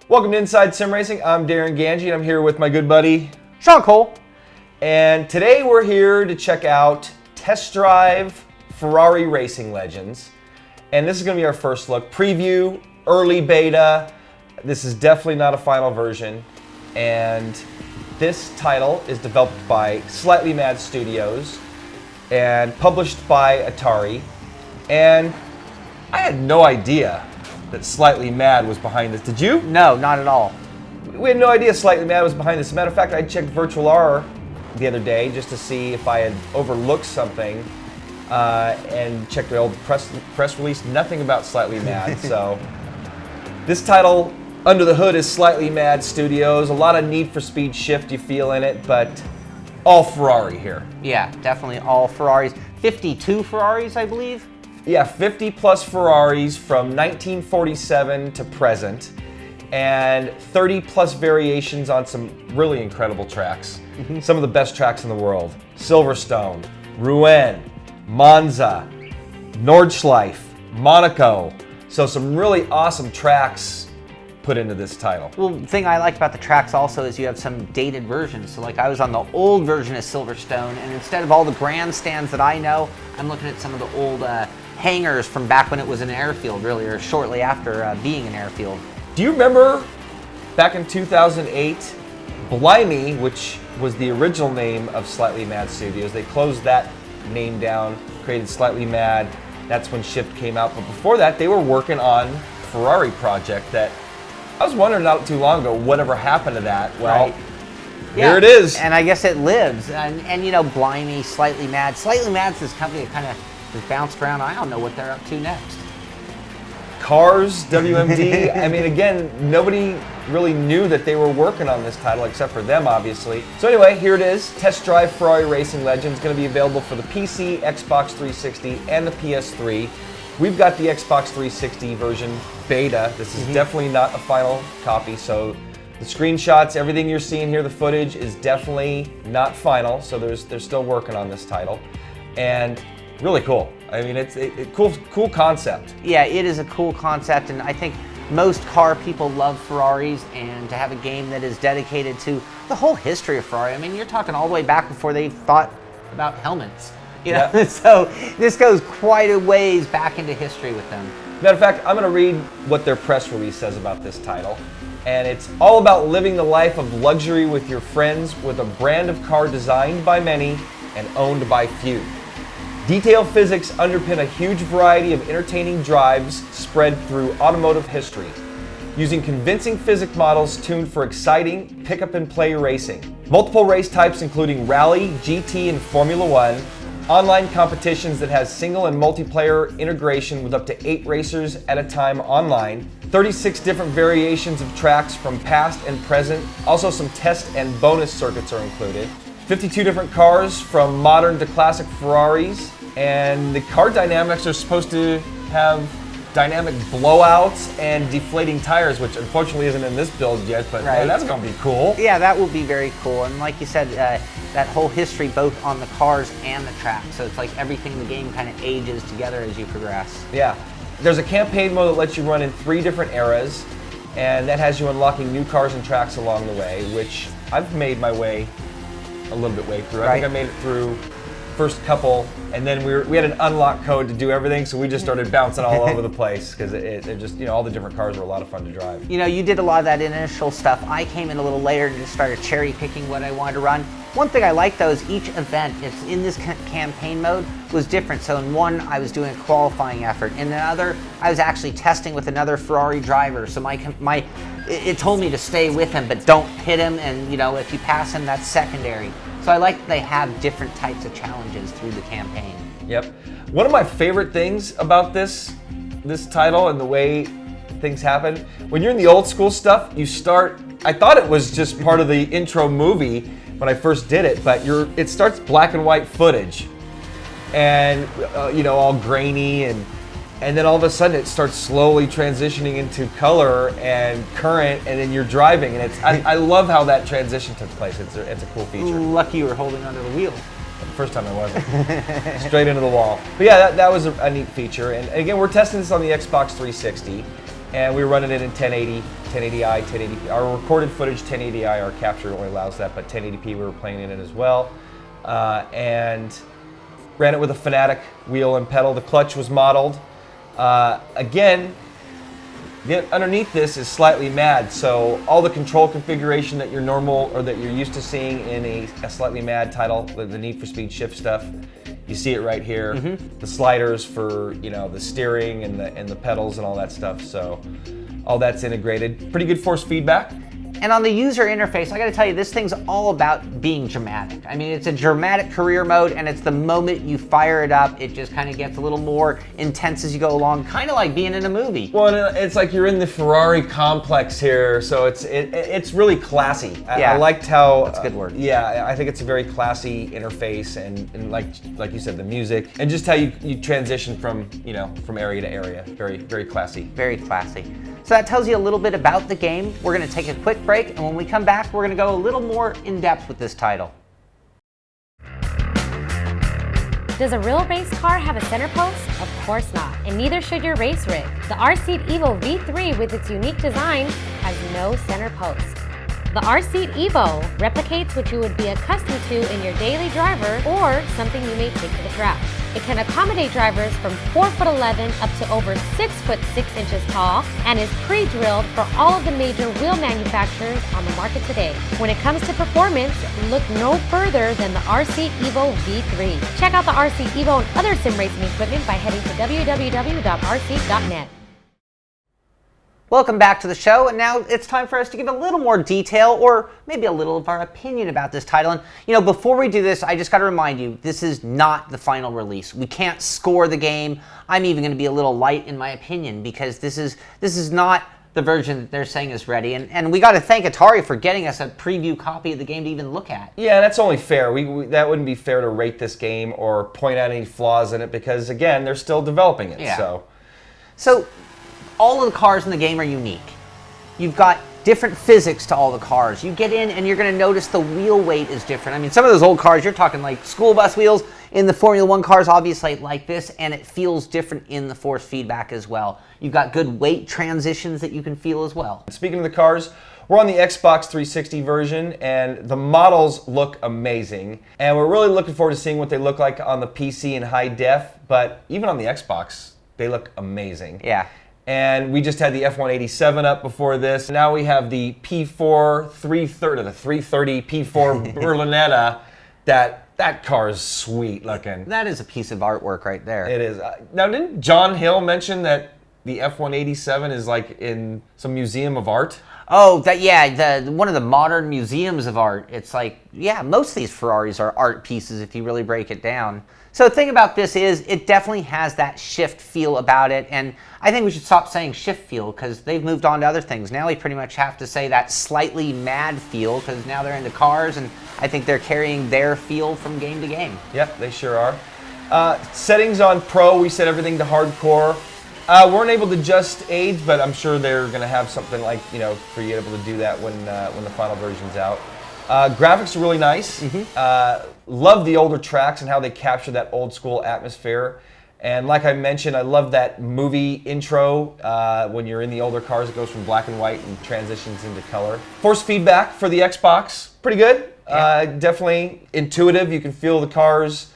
Welcome to Inside Sim Racing. I'm Darren Ganji, and I'm here with my good buddy Sean Cole. And today we're here to check out Test Drive Ferrari Racing Legends. And this is going to be our first look. Preview, early beta. This is definitely not a final version. And this title is developed by Slightly Mad Studios and published by Atari. And I had no idea that Slightly Mad was behind this. Did you? No, not at all. We had no idea Slightly Mad was behind this. As a matter of fact, I checked Virtual R the other day just to see if I had overlooked something and checked the old press release. Nothing about Slightly Mad. So this title, under the hood, is Slightly Mad Studios. A lot of Need for Speed Shift you feel in it, but all Ferrari here. Yeah, definitely all Ferraris. 52 Ferraris, I believe. Yeah, 50 plus Ferraris from 1947 to present, and 30 plus variations on some really incredible tracks. Some of the best tracks in the world. Silverstone, Rouen, Monza, Nordschleife, Monaco. So some really awesome tracks put into this title. Well, the thing I like about the tracks also is you have some dated versions. So like I was on the old version of Silverstone, and instead of all the grandstands that I know, I'm looking at some of the old hangars from back when it was an airfield, really, or shortly after being an airfield. Do you remember back in 2008, Blimey, which was the original name of Slightly Mad Studios, they closed that name down, created Slightly Mad. That's when Shift came out. But before that, they were working on Ferrari project that I was wondering not too long ago, whatever happened to that? Well, right. Here it is. And I guess it lives. And you know, Blimey, Slightly Mad. Slightly Mad's this company that kind of has bounced around. I don't know what they're up to next. Cars, WMD. I mean, again, nobody really knew that they were working on this title except for them, obviously. So anyway, here it is. Test Drive Ferrari Racing Legends. Going to be available for the PC, Xbox 360, and the PS3. We've got the Xbox 360 version beta. This is definitely not a final copy, so the screenshots, everything you're seeing here, the footage is definitely not final, so they're still working on this title. And really cool. I mean, it's a cool concept. Yeah, it is a cool concept, and I think most car people love Ferraris, and to have a game that is dedicated to the whole history of Ferrari. I mean, you're talking all the way back before they thought about helmets. You know, Yeah. So this goes quite a ways back into history with them. Matter of fact, I'm going to read what their press release says about this title. And it's all about living the life of luxury with your friends with a brand of car designed by many and owned by few. Detailed physics underpin a huge variety of entertaining drives spread through automotive history, using convincing physics models tuned for exciting pick-up-and-play racing. Multiple race types including Rally, GT, and Formula One, online competitions that has single and multiplayer integration with up to 8 racers at a time online, 36 different variations of tracks from past and present, also some test and bonus circuits are included, 52 different cars from modern to classic Ferraris, and the car dynamics are supposed to have dynamic blowouts and deflating tires, which unfortunately isn't in this build yet, but Right. man, that's going to be cool. Yeah, that will be very cool. And like you said, that whole history both on the cars and the track. So it's like everything in the game kind of ages together as you progress. Yeah. There's a campaign mode that lets you run in 3 different eras, and that has you unlocking new cars and tracks along the way, which I've made my way a little bit way through. I think I made it through first couple, and then we had an unlock code to do everything, so we just started bouncing all over the place because it just, you know, all the different cars were a lot of fun to drive. You know, you did a lot of that initial stuff. I came in a little later and just started cherry picking what I wanted to run. One thing I like though is each event, it's in this campaign mode, was different. So in one, I was doing a qualifying effort. In another, I was actually testing with another Ferrari driver. So it told me to stay with him, but don't hit him. And you know, if you pass him, that's secondary. So I like that they have different types of challenges through the campaign. Yep. One of my favorite things about this title and the way things happen, when you're in the old school stuff, I thought it was just part of the intro movie when I first did it, but it starts black and white footage, and you know, all grainy, and then all of a sudden it starts slowly transitioning into color and current, and then you're driving, and I love how that transition took place. It's a cool feature. Lucky you were holding onto the wheel. First time I wasn't. Straight into the wall. But yeah, that was a neat feature. And again, we're testing this on the Xbox 360. and we were running it in 1080, 1080i, 1080p. Our recorded footage 1080i, our capture only allows that, but 1080p we were playing it in as well. And ran it with a Fanatic wheel and pedal. The clutch was modeled. Again, underneath this is slightly mad, so all the control configuration that you're normal or that you're used to seeing in a slightly mad title, the Need for Speed shift stuff, you see it right here. The sliders for the steering and the pedals and all that stuff. So all that's integrated. Pretty good force feedback. And on the user interface, I gotta tell you, this thing's all about being dramatic. I mean, it's a dramatic career mode, and it's the moment you fire it up, it just kind of gets a little more intense as you go along, kind of like being in a movie. Well, it's like you're in the Ferrari complex here, so it's really classy. Yeah, I liked how... That's a good word. Yeah, I think it's a very classy interface, and like you said, the music, and just how you transition from area to area. Very, very classy. Very classy. So that tells you a little bit about the game. We're gonna take a quick break, and when we come back, we're gonna go a little more in depth with this title. Does a real race car have a center post? Of course not, and neither should your race rig. The R-Seat Evo V3 with its unique design has no center post. The R-Seat Evo replicates what you would be accustomed to in your daily driver or something you may take to the track. It can accommodate drivers from 4'11" up to over 6'6" tall and is pre-drilled for all of the major wheel manufacturers on the market today. When it comes to performance, look no further than the R-Seat Evo V3. Check out the R-Seat Evo and other sim racing equipment by heading to www.rseat.net. Welcome back to the show, and now it's time for us to give a little more detail, or maybe a little of our opinion about this title. And before we do this, I just got to remind you, this is not the final release. We can't score the game. I'm even going to be a little light in my opinion, because this is not the version that they're saying is ready. And we got to thank Atari for getting us a preview copy of the game to even look at. Yeah, that's only fair. That wouldn't be fair to rate this game or point out any flaws in it, because again, they're still developing it. Yeah. So all of the cars in the game are unique. You've got different physics to all the cars. You get in and you're going to notice the wheel weight is different. I mean, some of those old cars, you're talking like school bus wheels. In the Formula One cars, obviously like this, and it feels different in the force feedback as well. You've got good weight transitions that you can feel as well. Speaking of the cars, we're on the Xbox 360 version, and the models look amazing. And we're really looking forward to seeing what they look like on the PC in high def, but even on the Xbox, they look amazing. Yeah. And we just had the F187 up before this. Now we have the P4 330, the 330 P4 Berlinetta. That car is sweet looking. That is a piece of artwork right there. It is. Now, didn't John Hill mention that the F187 is like in some museum of art? Oh, one of the modern museums of art. It's like, yeah, most of these Ferraris are art pieces if you really break it down. So the thing about this is it definitely has that shift feel about it, and I think we should stop saying shift feel because they've moved on to other things. Now we pretty much have to say that slightly mad feel because now they're into cars, and I think they're carrying their feel from game to game. Yep, they sure are. Settings on Pro, we set everything to hardcore. Weren't able to adjust age, but I'm sure they're going to have something like, for you able to do that when the final version's out. Graphics are really nice. Love the older tracks and how they capture that old school atmosphere. And like I mentioned, I love that movie intro when you're in the older cars. It goes from black and white and transitions into color. Force feedback for the Xbox, pretty good. Yeah. Definitely intuitive. You can feel the cars.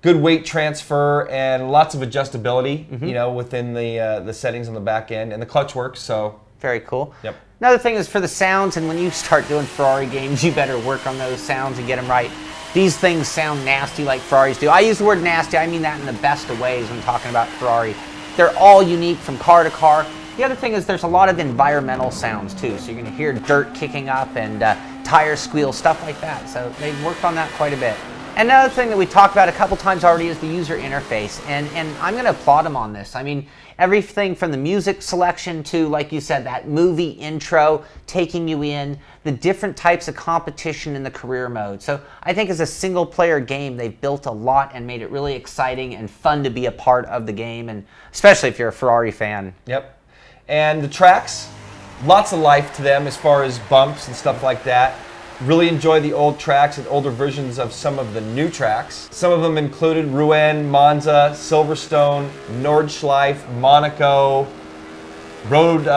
Good weight transfer and lots of adjustability, within the settings on the back end, and the clutch works. So very cool. Yep. Another thing is for the sounds, and when you start doing Ferrari games, you better work on those sounds and get them right. These things sound nasty like Ferraris do. I use the word nasty. I mean that in the best of ways when talking about Ferrari. They're all unique from car to car. The other thing is there's a lot of environmental sounds too. So you're going to hear dirt kicking up and tire squeal, stuff like that. So they've worked on that quite a bit. Another thing that we talked about a couple times already is the user interface, and I'm going to applaud them on this. I mean, everything from the music selection to, like you said, that movie intro, taking you in, the different types of competition in the career mode. So I think as a single player game, they've built a lot and made it really exciting and fun to be a part of the game, and especially if you're a Ferrari fan. Yep. And the tracks, lots of life to them as far as bumps and stuff like that. Really enjoy the old tracks and older versions of some of the new tracks. Some of them included Rouen, Monza, Silverstone, Nordschleife, Monaco, Road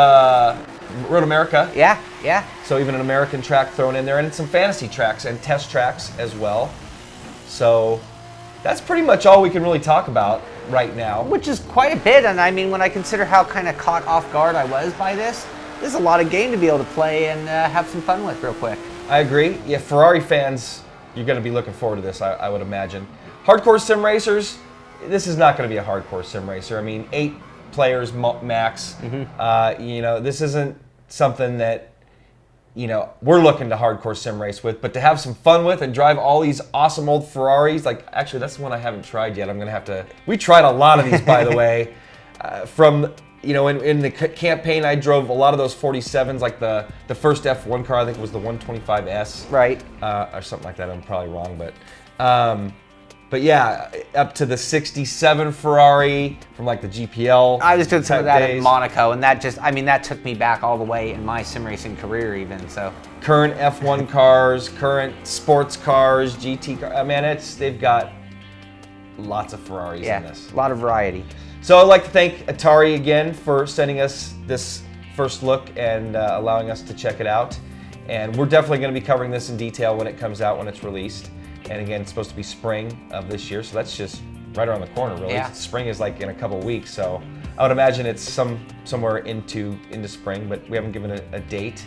America. Yeah, yeah. So even an American track thrown in there, and some fantasy tracks and test tracks as well. So that's pretty much all we can really talk about right now. Which is quite a bit, and I mean, when I consider how kind of caught off guard I was by this is a lot of game to be able to play and have some fun with real quick. I agree. Yeah, Ferrari fans, you're going to be looking forward to this, I would imagine. Hardcore sim racers, this is not going to be a hardcore sim racer. I mean, 8 players max. You know, this isn't something that, you know, we're looking to hardcore sim race with, but to have some fun with and drive all these awesome old Ferraris, like, actually, that's the one I haven't tried yet. I'm going to have to, we tried a lot of these, by the way, from, you know, in the campaign, I drove a lot of those 47s, like the first F1 car, I think it was the 125S. Right. Or something like that, I'm probably wrong, but yeah, up to the 67 Ferrari from like the GPL. I was doing some of that days. in Monaco, and that just, I mean, that took me back all the way in my sim racing career even, so. Current F1 cars, current sports cars, GT cars. I mean, they've got lots of Ferraris in this. Yeah, a lot of variety. So I'd like to thank Atari again for sending us this first look and allowing us to check it out. And we're definitely going to be covering this in detail when it comes out, when it's released. And again, it's supposed to be spring of this year, so that's just right around the corner, really. Yeah. Spring is like in a couple weeks, so I would imagine it's somewhere into spring, but we haven't given a date.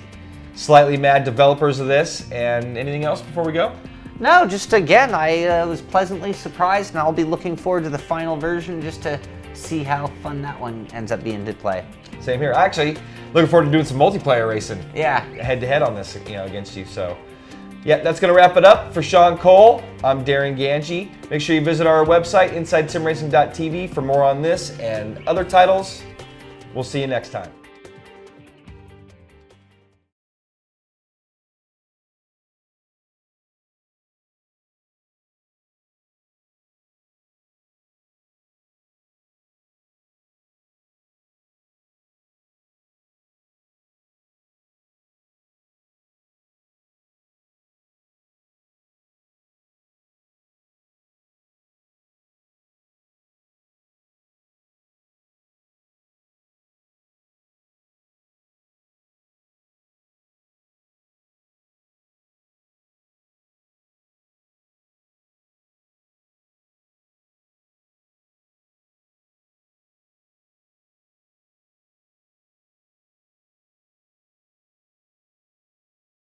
Slightly Mad developers of this, and anything else before we go? No, just again, I was pleasantly surprised, and I'll be looking forward to the final version just to see how fun that one ends up being to play. Same here. Actually, looking forward to doing some multiplayer racing. Yeah. Head-to-head on this, you know, against you, so. Yeah, that's going to wrap it up. For Sean Cole, I'm Darren Ganji. Make sure you visit our website, InsideSimRacing.tv, for more on this and other titles. We'll see you next time.